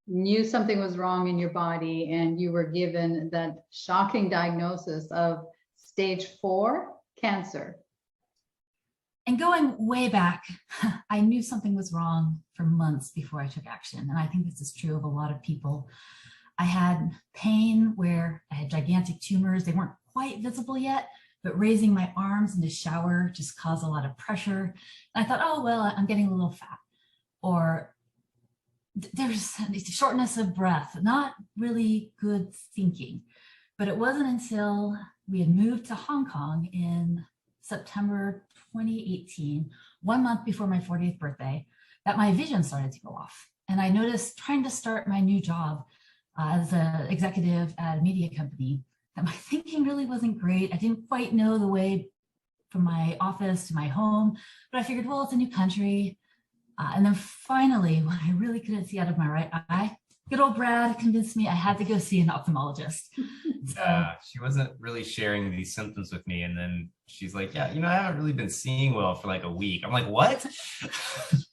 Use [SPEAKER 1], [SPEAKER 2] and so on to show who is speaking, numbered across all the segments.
[SPEAKER 1] knew something was wrong in your body, and you were given that shocking diagnosis of stage 4 cancer.
[SPEAKER 2] And going way back, I knew something was wrong for months before I took action. And I think this is true of a lot of people. I had pain where I had gigantic tumors. They weren't quite visible yet, but raising my arms in the shower just caused a lot of pressure. And I thought, oh, well, I'm getting a little fat. Or there's shortness of breath, not really good thinking. But it wasn't until we had moved to Hong Kong in September 2018, 1 month before my 40th birthday, that my vision started to go off. And I noticed trying to start my new job as an executive at a media company that my thinking really wasn't great. I didn't quite know the way from my office to my home, but I figured, well, it's a new country. And then finally, when I really couldn't see out of my right eye, good old Brad convinced me I had to go see an ophthalmologist.
[SPEAKER 3] She wasn't really sharing these symptoms with me. And then she's like, yeah, I haven't really been seeing well for like a week. I'm like, what?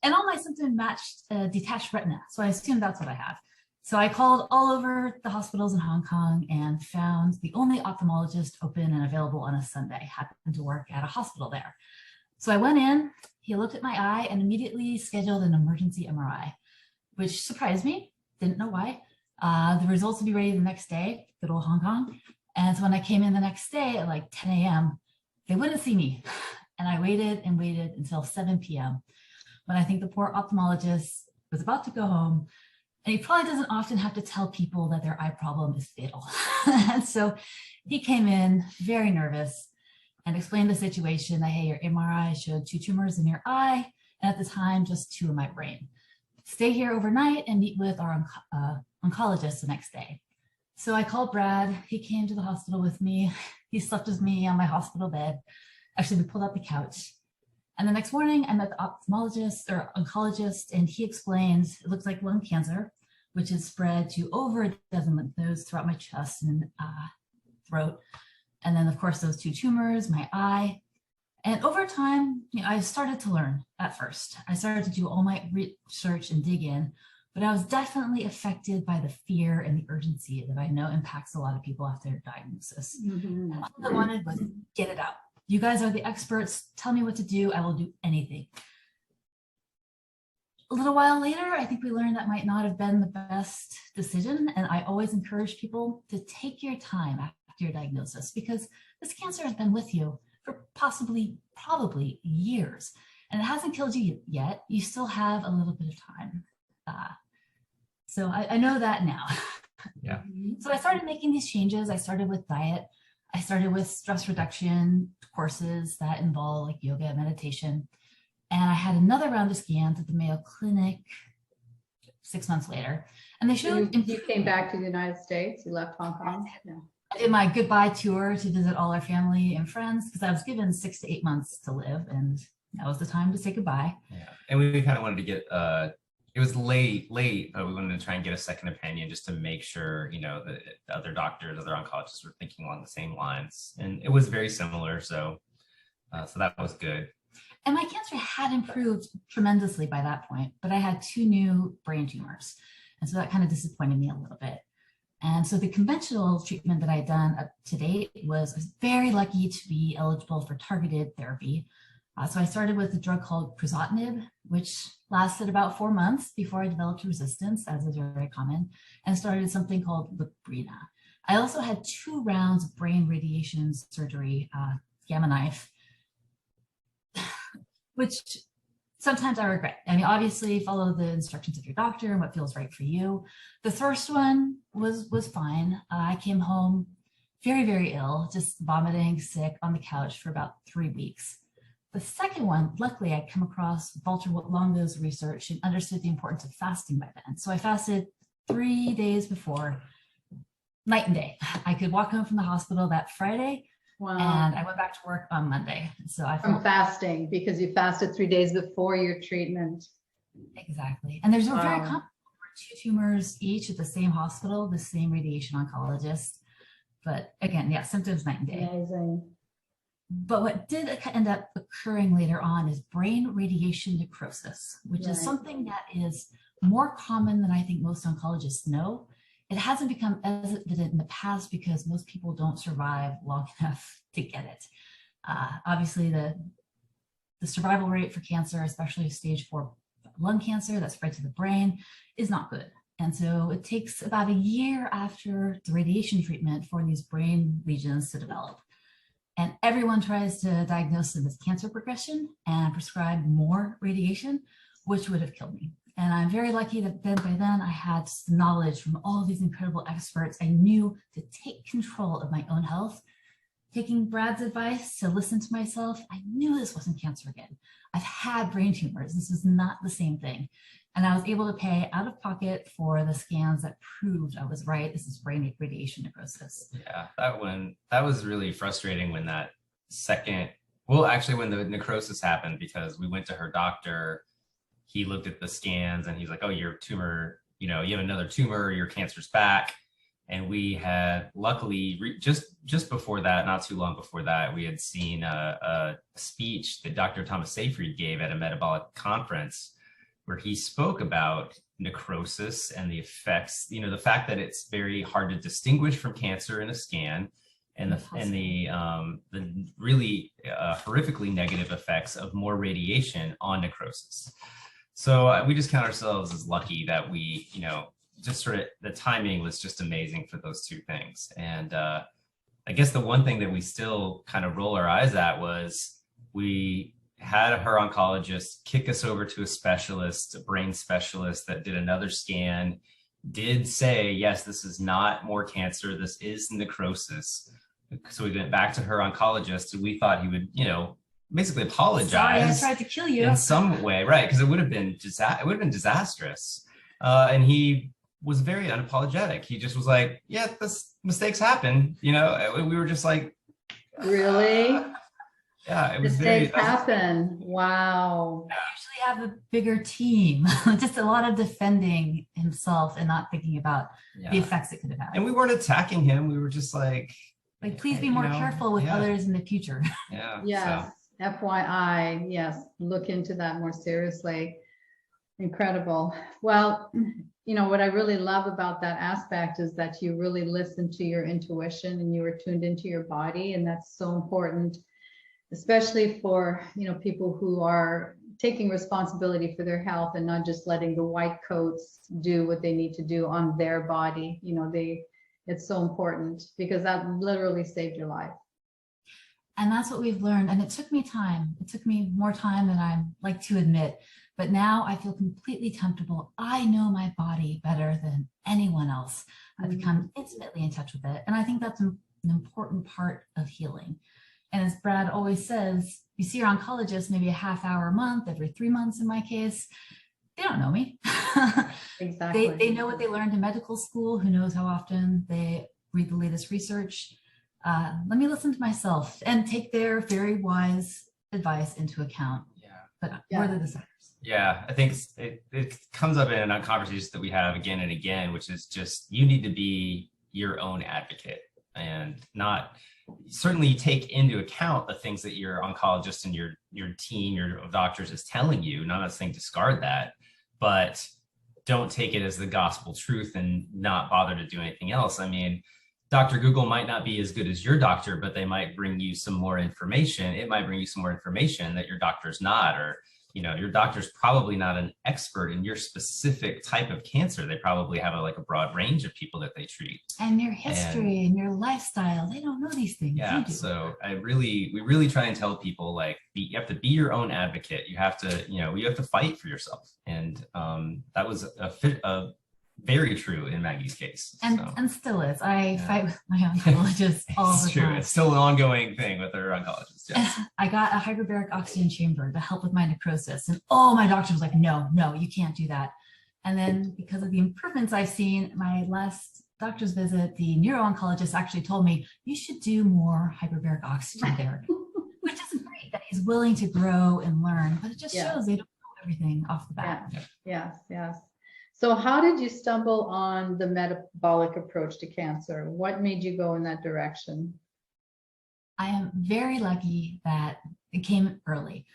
[SPEAKER 2] And all my symptoms matched detached retina. So I assumed that's what I have. So I called all over the hospitals in Hong Kong and found the only ophthalmologist open and available on a Sunday. Happened to work at a hospital there. So I went in, he looked at my eye and immediately scheduled an emergency MRI, which surprised me. Didn't know why. The results would be ready the next day, good old Hong Kong. And so when I came in the next day at like 10 a.m., they wouldn't see me. And I waited and waited until 7 p.m. when I think the poor ophthalmologist was about to go home. And he probably doesn't often have to tell people that their eye problem is fatal. And so he came in very nervous and explained the situation that, hey, your MRI showed 2 tumors in your eye, and at the time, just 2 in my brain. Stay here overnight and meet with our oncologist the next day. So I called Brad. He came to the hospital with me. He slept with me on my hospital bed. Actually, we pulled out the couch. And the next morning, I met the ophthalmologist or oncologist, and he explained it looks like lung cancer, which is spread to over a dozen lymph nodes throughout my chest and throat. And then, of course, those 2 tumors, my eye. And over time, I started to learn at first. I started to do all my research and dig in, but I was definitely affected by the fear and the urgency that I know impacts a lot of people after their diagnosis. Mm-hmm. And all I wanted was get it out. You guys are the experts. Tell me what to do. I will do anything. A little while later, I think we learned that might not have been the best decision. And I always encourage people to take your time after your diagnosis, because this cancer has been with you for probably years, and it hasn't killed you yet. You still have a little bit of time. So I know that now.
[SPEAKER 3] Yeah.
[SPEAKER 2] So I started making these changes. I started with diet. I started with stress reduction courses that involve like yoga and meditation. And I had another round of scans at the Mayo Clinic 6 months later. And they showed—
[SPEAKER 1] You came back to the United States, you left Hong Kong? Yeah.
[SPEAKER 2] I did my goodbye tour to visit all our family and friends because I was given 6 to 8 months to live, and that was the time to say goodbye.
[SPEAKER 3] Yeah, and we kind of wanted to get, it was late, but we wanted to try and get a second opinion just to make sure, the other doctors, other oncologists were thinking along the same lines. And it was very similar, so that was good.
[SPEAKER 2] And my cancer had improved tremendously by that point, but I had 2 new brain tumors. And so that kind of disappointed me a little bit. And so the conventional treatment that I had done up to date I was very lucky to be eligible for targeted therapy. So I started with a drug called crizotinib, which lasted about 4 months before I developed resistance, as is very common, and started something called Lubrina. I also had 2 rounds of brain radiation surgery, gamma knife, which sometimes I regret. I mean, obviously follow the instructions of your doctor and what feels right for you. The first one was fine. I came home very, very ill, just vomiting, sick on the couch for about 3 weeks. The second one, luckily I'd come across Walter Longo's research and understood the importance of fasting by then. So I fasted 3 days before, night and day. I could walk home from the hospital that Friday. Wow. And I went back to work on Monday. So I felt—
[SPEAKER 1] From fasting, because you fasted 3 days before your treatment.
[SPEAKER 2] Exactly. And there's a very common 2 tumors each at the same hospital, the same radiation oncologist. But again, yeah, symptoms night and day.
[SPEAKER 1] Amazing.
[SPEAKER 2] But what did end up occurring later on is brain radiation necrosis, which is something that is more common than I think most oncologists know. It hasn't become as evident in the past because most people don't survive long enough to get it. Obviously, the survival rate for cancer, especially stage 4 lung cancer that spread to the brain, is not good. And so it takes about a year after the radiation treatment for these brain lesions to develop. And everyone tries to diagnose them as cancer progression and prescribe more radiation, which would have killed me. And I'm very lucky that by then I had knowledge from all these incredible experts. I knew to take control of my own health. Taking Brad's advice to listen to myself, I knew this wasn't cancer again. I've had brain tumors. This was not the same thing. And I was able to pay out of pocket for the scans that proved I was right. This is brain radiation necrosis.
[SPEAKER 3] Yeah, that was really frustrating when that when the necrosis happened, because we went to her doctor. He looked at the scans and he's like, oh, your tumor, you have another tumor, your cancer's back. And we had luckily just before that, not too long before that, we had seen a speech that Dr. Thomas Seyfried gave at a metabolic conference where he spoke about necrosis and the effects, the fact that it's very hard to distinguish from cancer in a scan, and the really horrifically negative effects of more radiation on necrosis. So we just count ourselves as lucky that we, just sort of the timing was just amazing for those two things. And I guess the one thing that we still kind of roll our eyes at was we had her oncologist kick us over to a brain specialist that did another scan, did say, yes, this is not more cancer, this is necrosis. So we went back to her oncologist and we thought he would, basically apologize.
[SPEAKER 2] Sorry, I tried to kill you.
[SPEAKER 3] In some way, right? Because it would have been disastrous. And he was very unapologetic. He just was like, yeah, this mistakes happen. We were just like,
[SPEAKER 1] really?
[SPEAKER 3] Yeah, it was
[SPEAKER 1] mistakes happen. Wow.
[SPEAKER 2] I usually have a bigger team, just a lot of defending himself and not thinking about the effects it could have had.
[SPEAKER 3] And we weren't attacking him. We were just like,
[SPEAKER 2] please be more careful with others in the future.
[SPEAKER 3] Yeah.
[SPEAKER 1] Yes.
[SPEAKER 3] So.
[SPEAKER 1] FYI, yes, look into that more seriously. Incredible. Well, what I really love about that aspect is that you really listen to your intuition and you were tuned into your body. And that's so important, especially for, people who are taking responsibility for their health and not just letting the white coats do what they need to do on their body. It's so important because that literally saved your life.
[SPEAKER 2] And that's what we've learned. And it took me time. It took me more time than I like to admit. But now I feel completely comfortable. I know my body better than anyone else. I've become intimately in touch with it. And I think that's an important part of healing. And as Brad always says, you see your oncologist maybe a half hour a month, every 3 months in my case. They don't know me.
[SPEAKER 1] Exactly.
[SPEAKER 2] They know what they learned in medical school. Who knows how often they read the latest research. Let me listen to myself and take their very wise advice into account.
[SPEAKER 3] Yeah.
[SPEAKER 2] But we're the deciders.
[SPEAKER 3] Yeah, I think it comes up in a conversation that we have again and again, which is just you need to be your own advocate and not certainly take into account the things that your oncologist and your team, your doctors is telling you. Not saying discard that, but don't take it as the gospel truth and not bother to do anything else. I mean, Dr. Google might not be as good as your doctor, but they might bring you some more information. It might bring you some more information that your doctor's not, or your doctor's probably not an expert in your specific type of cancer. They probably have a broad range of people that they treat. And your
[SPEAKER 2] history and your lifestyle, they don't know these things.
[SPEAKER 3] Yeah, so we really try and tell people you have to be your own advocate. You have to, you have to fight for yourself. And that was a very true in Maggie's case.
[SPEAKER 2] And still is. I fight with my oncologist all the time.
[SPEAKER 3] It's still an ongoing thing with her oncologist. Yes.
[SPEAKER 2] I got a hyperbaric oxygen chamber to help with my necrosis. And my doctor was like, no, you can't do that. And then because of the improvements I've seen, my last doctor's visit, the neuro-oncologist actually told me, you should do more hyperbaric oxygen therapy, which is great that he's willing to grow and learn, but it just shows they don't know everything off the bat.
[SPEAKER 1] Yes. So how did you stumble on the metabolic approach to cancer? What made you go in that direction?
[SPEAKER 2] I am very lucky that it came early.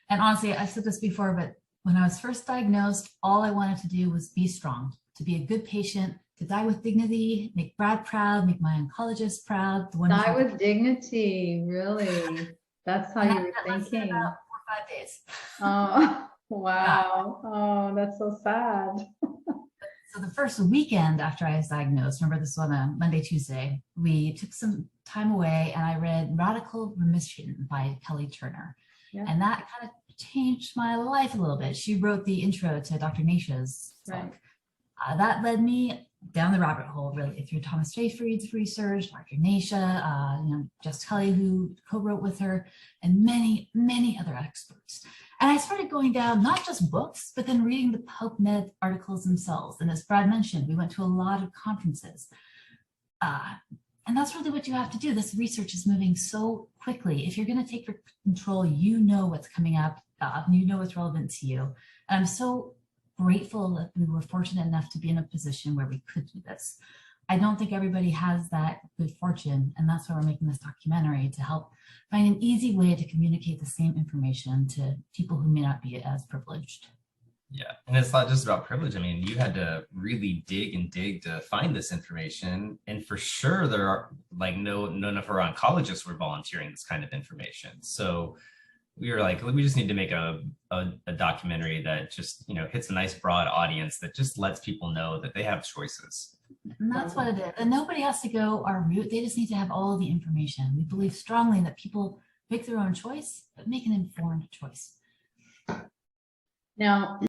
[SPEAKER 2] And honestly, I've said this before, but When I was first diagnosed, all I wanted to do was be strong, to be a good patient, to die with dignity, make Brad proud, make my oncologist proud. The one
[SPEAKER 1] Die with dignity, really. That's how
[SPEAKER 2] And
[SPEAKER 1] you
[SPEAKER 2] that
[SPEAKER 1] were
[SPEAKER 2] lasted
[SPEAKER 1] thinking.
[SPEAKER 2] about 4 or 5 days.
[SPEAKER 1] Oh, wow. Oh, that's so sad.
[SPEAKER 2] So the first weekend after I was diagnosed, remember this was on a Monday, Tuesday, we took some time away and I read Radical Remission by Kelly Turner.
[SPEAKER 1] Yeah.
[SPEAKER 2] And that kind of changed my life a little bit. She wrote the intro to Dr. Nasha's book.
[SPEAKER 1] Right.
[SPEAKER 2] That led me down the rabbit hole, really, through Thomas J. Fried's research, Dr. Nasha, Jess Kelly, who co-wrote with her, and many, many other experts. And I started going down not just books, but then reading the PubMed articles themselves. And as Brad mentioned, we went to a lot of conferences. And that's really what you have to do. This research is moving so quickly. If you're going to take control, you know what's coming up, you know what's relevant to you. And I'm so grateful that we were fortunate enough to be in a position where we could do this. I don't think everybody has that good fortune, and that's why we're making this documentary, to help find an easy way to communicate the same information to people who may not be as privileged.
[SPEAKER 3] Yeah, and it's not just about privilege. I mean, you had to really dig and dig to find this information, and for sure there are like none of our oncologists were volunteering this kind of information. So we were like, we just need to make a documentary that just, you know, hits a nice broad audience that just lets people know that they have choices.
[SPEAKER 2] And that's what it is. And nobody has to go our route. They just need to have all the information. We believe strongly that people make their own choice, but make an informed choice.
[SPEAKER 1] Now,